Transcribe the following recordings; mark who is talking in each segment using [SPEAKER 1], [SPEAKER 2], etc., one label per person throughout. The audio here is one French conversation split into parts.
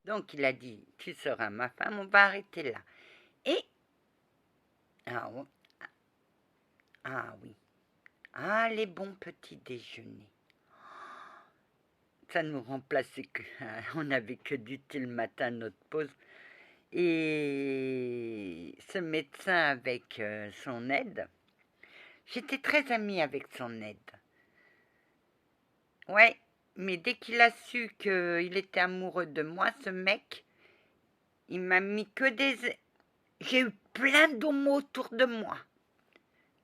[SPEAKER 1] Donc il a dit, tu seras ma femme, on va arrêter là. Et, ah, ah oui, ah les bons petits déjeuners. Ça nous remplaçait que, on n'avait que du thé le matin à notre pause. Et ce médecin avec son aide, j'étais très amie avec son aide. Ouais, mais dès qu'il a su qu'il était amoureux de moi, ce mec, il m'a mis que des... J'ai eu plein d'homos autour de moi.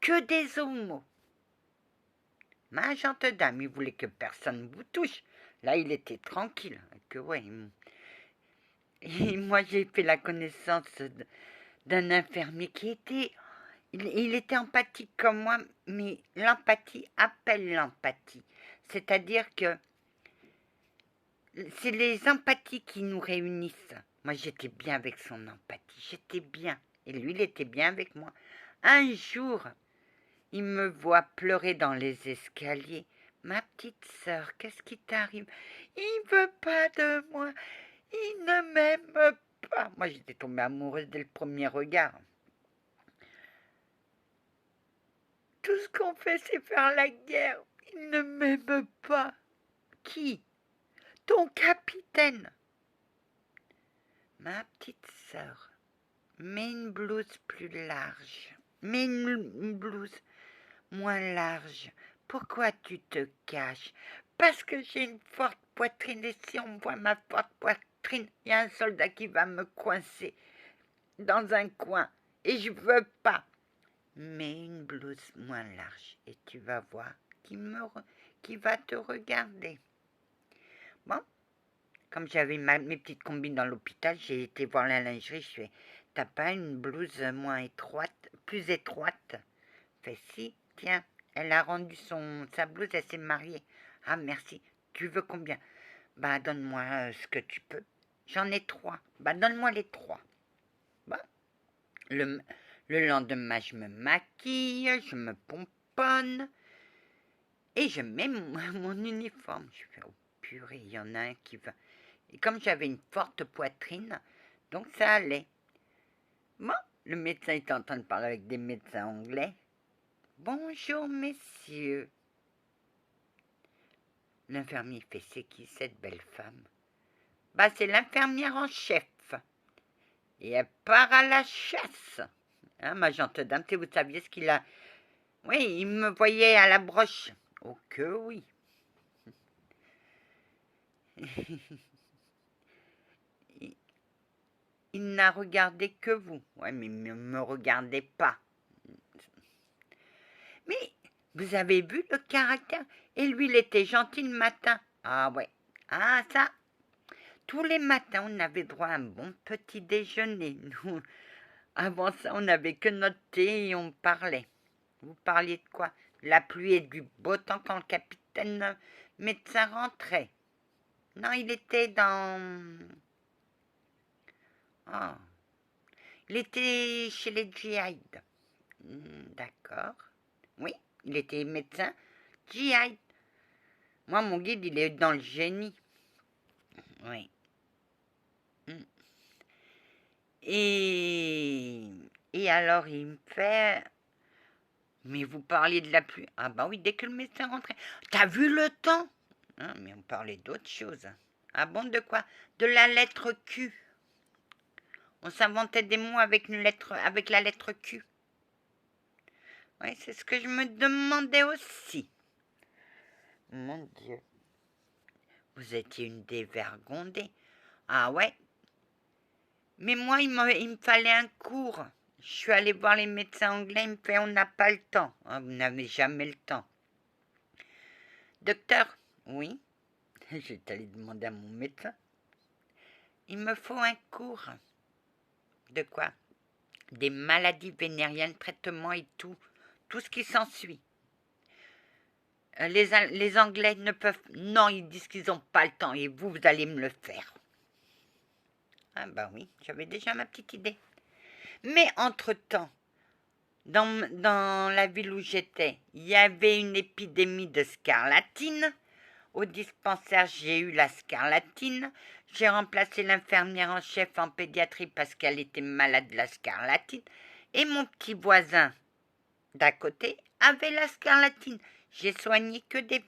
[SPEAKER 1] Que des homos. Ma gente dame, il voulait que personne vous touche. Là, il était tranquille. Que ouais. Et moi, j'ai fait la connaissance d'un infirmier qui était... Il était empathique comme moi, mais l'empathie appelle l'empathie. C'est-à-dire que c'est les empathies qui nous réunissent. Moi, j'étais bien avec son empathie. J'étais bien. Et lui, il était bien avec moi. Un jour, il me voit pleurer dans les escaliers. Ma petite sœur, qu'est-ce qui t'arrive? Il veut pas de moi. Il ne m'aime pas. Moi, j'étais tombée amoureuse dès le premier regard. Tout ce qu'on fait, c'est faire la guerre. Il ne m'aime pas. Qui? Ton capitaine. Ma petite sœur, mets une blouse plus large. Mets une blouse moins large. Pourquoi tu te caches? Parce que j'ai une forte poitrine et si on voit ma forte poitrine, il y a un soldat qui va me coincer dans un coin et je veux pas. Mets une blouse moins large et tu vas voir qui va te regarder. Bon, comme j'avais mes petites combines dans l'hôpital, j'ai été voir la lingerie, je fais, t'as pas une blouse moins étroite, plus étroite? Fait si, tiens, elle a rendu sa blouse, elle s'est mariée. Ah merci, tu veux combien? Bah donne-moi ce que tu peux. J'en ai 3. Bah donne-moi les 3. Bah, le, le lendemain, je me maquille, je me pomponne et je mets mon uniforme. Je fais, oh purée, il y en a un qui va... Et comme j'avais une forte poitrine, donc ça allait. Bon, le médecin était en train de parler avec des médecins anglais. Bonjour, messieurs. L'infirmier fait, c'est qui cette belle femme? Bah, c'est l'infirmière en chef. Et elle part à la chasse. Hein, ma gente dame, vous saviez ce qu'il a... Oui, il me voyait à la broche. Oh que oui. Il n'a regardé que vous. Ouais, mais il ne me regardait pas. Mais vous avez vu le caractère? Et lui, il était gentil le matin. Ah ouais. Ah ça, tous les matins, on avait droit à un bon petit déjeuner. Nous, avant ça, on n'avait que notre thé et on parlait. Vous parliez de quoi? La pluie et du beau temps quand le capitaine médecin rentrait. Non, il était dans... Oh. Il était chez les GI. D'accord. Oui, il était médecin GI. Moi, mon guide, il est dans le génie. Oui. Et, et alors, il me fait... Mais vous parliez de la pluie. Ah bah oui, dès que le médecin rentrait. T'as vu le temps? Hein, mais on parlait d'autre chose. Ah bon, de quoi? De la lettre Q. On s'inventait des mots avec la lettre Q. Oui, c'est ce que je me demandais aussi. Mon Dieu. Vous étiez une dévergondée. Ah ouais. Mais moi, il me fallait un cours. Je suis allée voir les médecins anglais, il me fait, on n'a pas le temps. Ah, vous n'avez jamais le temps. Docteur, oui. J'étais allée demander à mon médecin. Il me faut un cours. De quoi? Des maladies vénériennes, traitements et tout. Tout ce qui s'ensuit. Les Anglais ne peuvent... Non, ils disent qu'ils n'ont pas le temps et vous allez me le faire. Ah bah oui, j'avais déjà ma petite idée. Mais entre-temps, dans la ville où j'étais, il y avait une épidémie de scarlatine. Au dispensaire, j'ai eu la scarlatine. J'ai remplacé l'infirmière en chef en pédiatrie parce qu'elle était malade de la scarlatine. Et mon petit voisin d'à côté avait la scarlatine. J'ai soigné que des...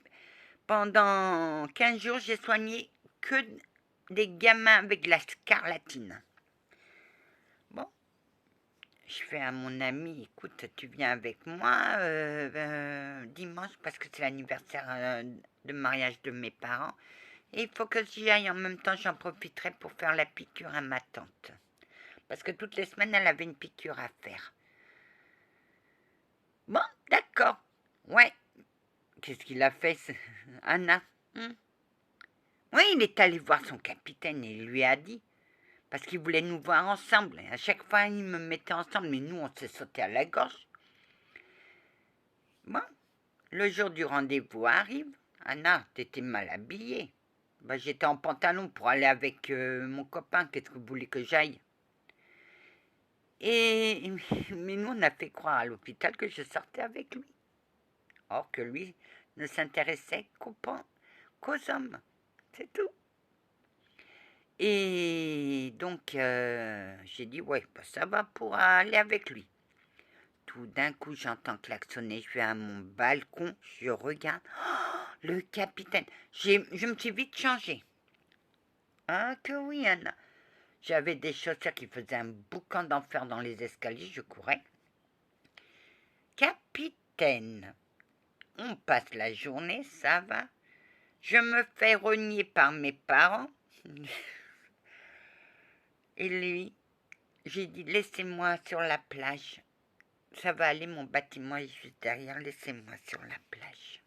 [SPEAKER 1] Pendant 15 jours, j'ai soigné que des gamins avec la scarlatine. Bon, je fais à mon ami, écoute, tu viens avec moi dimanche parce que c'est l'anniversaire de mariage de mes parents. Et il faut que j'y aille. En même temps, j'en profiterai pour faire la piqûre à ma tante. Parce que toutes les semaines, elle avait une piqûre à faire. Bon, d'accord. Ouais. Qu'est-ce qu'il a fait, Anna? Oui, il est allé voir son capitaine et il lui a dit. Parce qu'il voulait nous voir ensemble. Et à chaque fois, il me mettait ensemble. Mais nous, on s'est sauté à la gorge. Bon, le jour du rendez-vous arrive. Anna, t'étais mal habillée. Bah, j'étais en pantalon pour aller avec mon copain. Qu'est-ce que vous voulez que j'aille? Mais nous, on a fait croire à l'hôpital que je sortais avec lui. Or que lui ne s'intéressait qu'aux hommes. C'est tout. Et donc, j'ai dit, ouais, bah, ça va pour aller avec lui. Tout d'un coup, j'entends klaxonner. Je vais à mon balcon, je regarde. Oh, le capitaine. Je me suis vite changée. Ah que oui, Anna. J'avais des chaussures qui faisaient un boucan d'enfer dans les escaliers, je courais. Capitaine, on passe la journée, ça va. Je me fais rogner par mes parents. Et lui, j'ai dit, laissez-moi sur la plage. Ça va aller, mon bâtiment est juste derrière, laissez-moi sur la plage.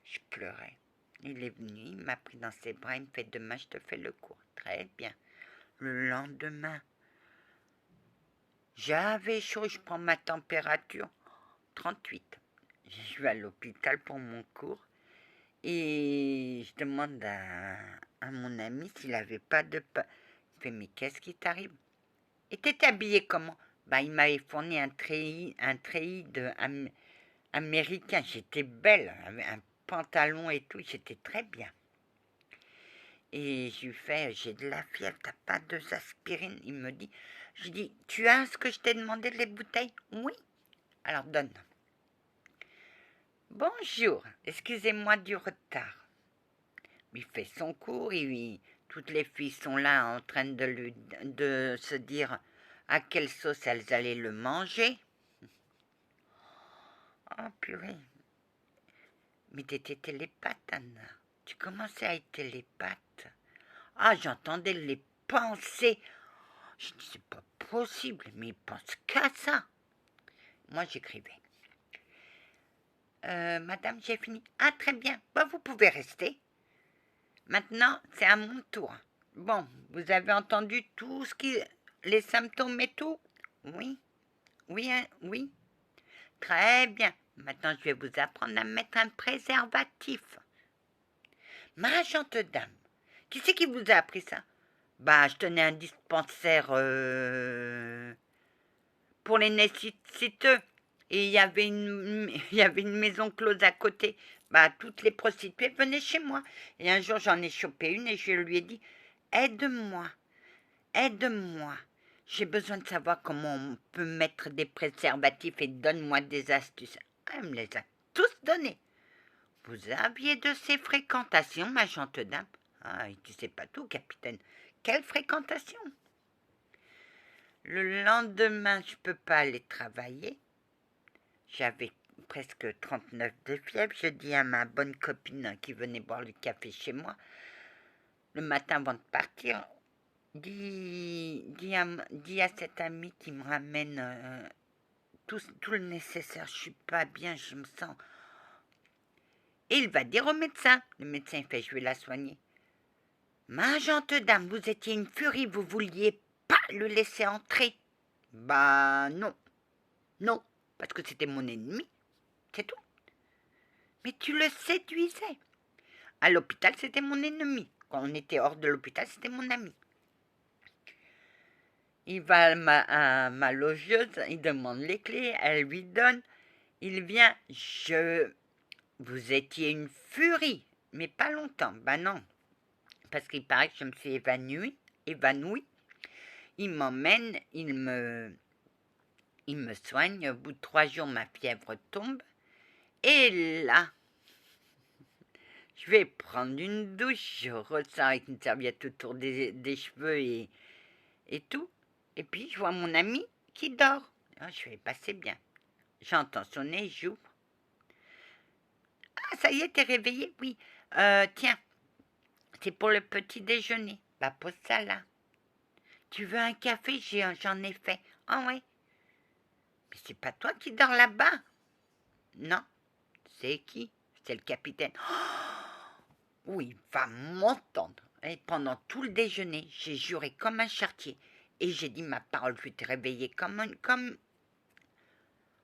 [SPEAKER 1] Je pleurais. Il est venu, il m'a pris dans ses bras, il me fait demain, je te fais le cours. Très bien. Le lendemain, j'avais chaud, je prends ma température, 38. Je vais à l'hôpital pour mon cours et je demande à mon ami s'il n'avait pas de pain. Il fait, mais qu'est-ce qui t'arrive? Et t'étais habillée comment? Bah, il m'avait fourni un treillis américain. J'étais belle, avec un pantalon et tout, j'étais très bien. Et je lui fais, j'ai de la fièvre, t'as pas d'aspirine? Il me dit, je dis, tu as ce que je t'ai demandé, les bouteilles? Oui. Alors donne. Bonjour, excusez-moi du retard. Il fait son cours, toutes les filles sont là en train de se dire à quelle sauce elles allaient le manger. Oh purée. Mais t'étais télépathe, Anna. Tu commençais à être télépathe. Ah, j'entendais les pensées. Je dis, c'est pas possible, mais il pense qu'à ça. Moi, j'écrivais. Madame, j'ai fini. Ah, très bien. Bah, vous pouvez rester. Maintenant, c'est à mon tour. Bon, vous avez entendu tout ce qui... les symptômes et tout? Oui. Oui, hein, oui. Très bien. Maintenant, je vais vous apprendre à mettre un préservatif. Ma gente dame, qui c'est qui vous a appris ça? Bah, je tenais un dispensaire pour les nécessiteux. Et il y avait une maison close à côté. Bah, toutes les prostituées venaient chez moi. Et un jour, j'en ai chopé une et je lui ai dit, aide-moi, aide-moi. J'ai besoin de savoir comment on peut mettre des préservatifs et donne-moi des astuces. Elle me les a tous donnés. Vous aviez de ces fréquentations, ma gente dame? Ah, tu sais pas tout, capitaine. Quelle fréquentation? Le lendemain, je peux pas aller travailler. J'avais presque 39 de fièvre. Je dis à ma bonne copine qui venait boire du café chez moi, le matin avant de partir, dis à cet ami qui me ramène tout le nécessaire. Je suis pas bien, je me sens... Et il va dire au médecin. Le médecin fait, je vais la soigner. Ma gente dame, vous étiez une furie, vous vouliez pas le laisser entrer. Bah non, non, parce que c'était mon ennemi, c'est tout. Mais tu le séduisais. À l'hôpital, c'était mon ennemi. Quand on était hors de l'hôpital, c'était mon ami. Il va à ma logeuse, il demande les clés, elle lui donne. Il vient, Vous étiez une furie, mais pas longtemps. Bah non, parce qu'il paraît que je me suis évanouie. Il m'emmène, il me soigne. Au bout de 3 jours, ma fièvre tombe. Et là, je vais prendre une douche. Je ressors avec une serviette autour des cheveux et tout. Et puis, je vois mon ami qui dort. Ah, je fais, bah, c'est bien. J'entends sonner, j'ouvre. Ah, ça y est, t'es réveillé? Oui. Tiens, c'est pour le petit déjeuner. Bah, pose ça là. Tu veux un café? J'en ai fait. Ah ouais. Mais c'est pas toi qui dors là-bas? Non. C'est qui? C'est le capitaine. Oh, oui, va m'entendre. Et pendant tout le déjeuner, j'ai juré comme un charretier. Et j'ai dit ma parole, je t'ai réveillé comme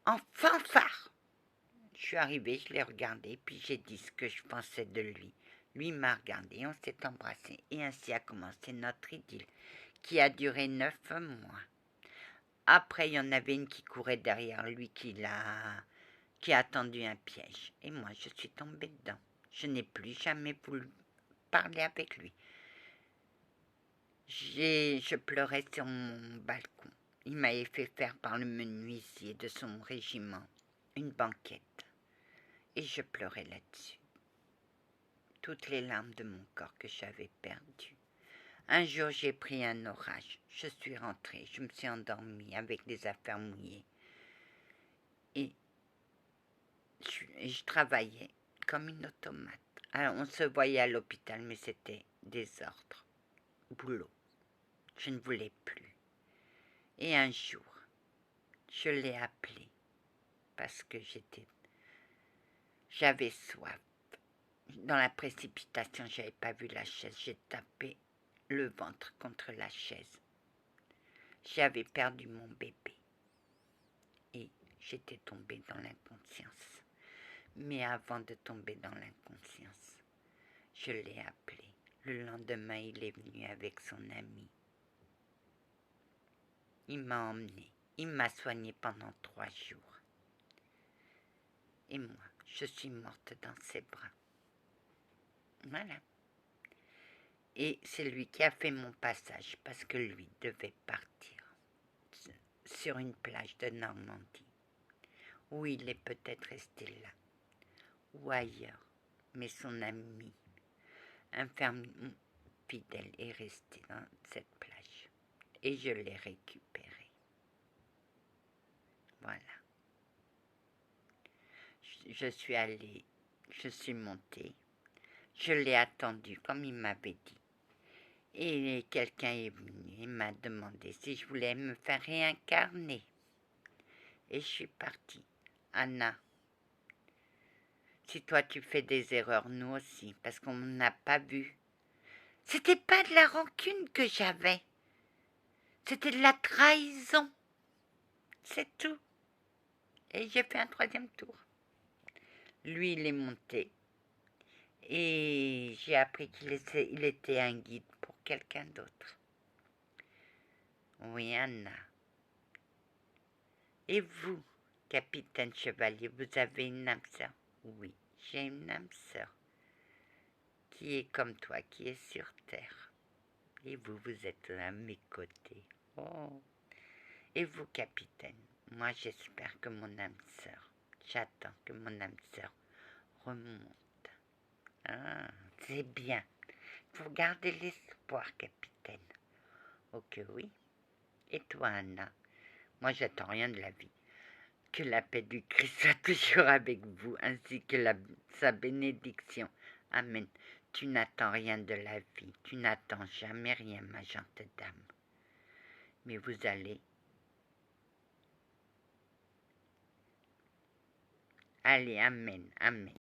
[SPEAKER 1] en fanfare. Je suis arrivée, je l'ai regardé, puis j'ai dit ce que je pensais de lui. Lui m'a regardé, on s'est embrassé, et ainsi a commencé notre idylle, qui a duré 9 mois. Après, il y en avait une qui courait derrière lui, qui a tendu un piège. Et moi, je suis tombée dedans. Je n'ai plus jamais voulu parler avec lui. Je pleurais sur mon balcon. Il m'avait fait faire par le menuisier de son régiment une banquette. Et je pleurais là-dessus. Toutes les larmes de mon corps que j'avais perdues. Un jour, j'ai pris un orage. Je suis rentrée. Je me suis endormie avec des affaires mouillées. Et je travaillais comme une automate. Alors, on se voyait à l'hôpital, mais c'était des ordres. Boulot. Je ne voulais plus. Et un jour, je l'ai appelé parce que j'avais soif. Dans la précipitation, j'avais pas vu la chaise. J'ai tapé le ventre contre la chaise. J'avais perdu mon bébé et j'étais tombée dans l'inconscience. Mais avant de tomber dans l'inconscience, je l'ai appelé. Le lendemain, il est venu avec son ami. Il m'a emmenée. Il m'a soignée pendant 3 jours. Et moi, je suis morte dans ses bras. Voilà. Et c'est lui qui a fait mon passage parce que lui devait partir sur une plage de Normandie, où il est peut-être resté là, ou ailleurs. Mais son ami, un fermier fidèle, est resté dans cette plage. Et je l'ai récupéré. Voilà. Je suis allée, je suis montée, je l'ai attendu comme il m'avait dit. Et quelqu'un est venu et m'a demandé si je voulais me faire réincarner. Et je suis partie. Anna, si toi tu fais des erreurs, nous aussi, parce qu'on n'a pas vu. C'était pas de la rancune que j'avais. C'était de la trahison. C'est tout. Et j'ai fait un 3e tour. Lui, il est monté. Et j'ai appris qu'il était un guide pour quelqu'un d'autre. Oui, Anna. Et vous, capitaine Chevalier, vous avez une âme sœur? Oui, j'ai une âme sœur qui est comme toi, qui est sur terre. Et vous, vous êtes à mes côtés. Oh. Et vous, capitaine, moi j'espère que mon âme sœur, j'attends que mon âme sœur remonte. Ah, c'est bien. Faut garder l'espoir, capitaine. Ok, oui. Et toi, Anna? Moi, j'attends rien de la vie. Que la paix du Christ soit toujours avec vous, ainsi que sa bénédiction. Amen. Tu n'attends rien de la vie. Tu n'attends jamais rien, ma gentille dame. Mais vous allez. Allez, amen, amen.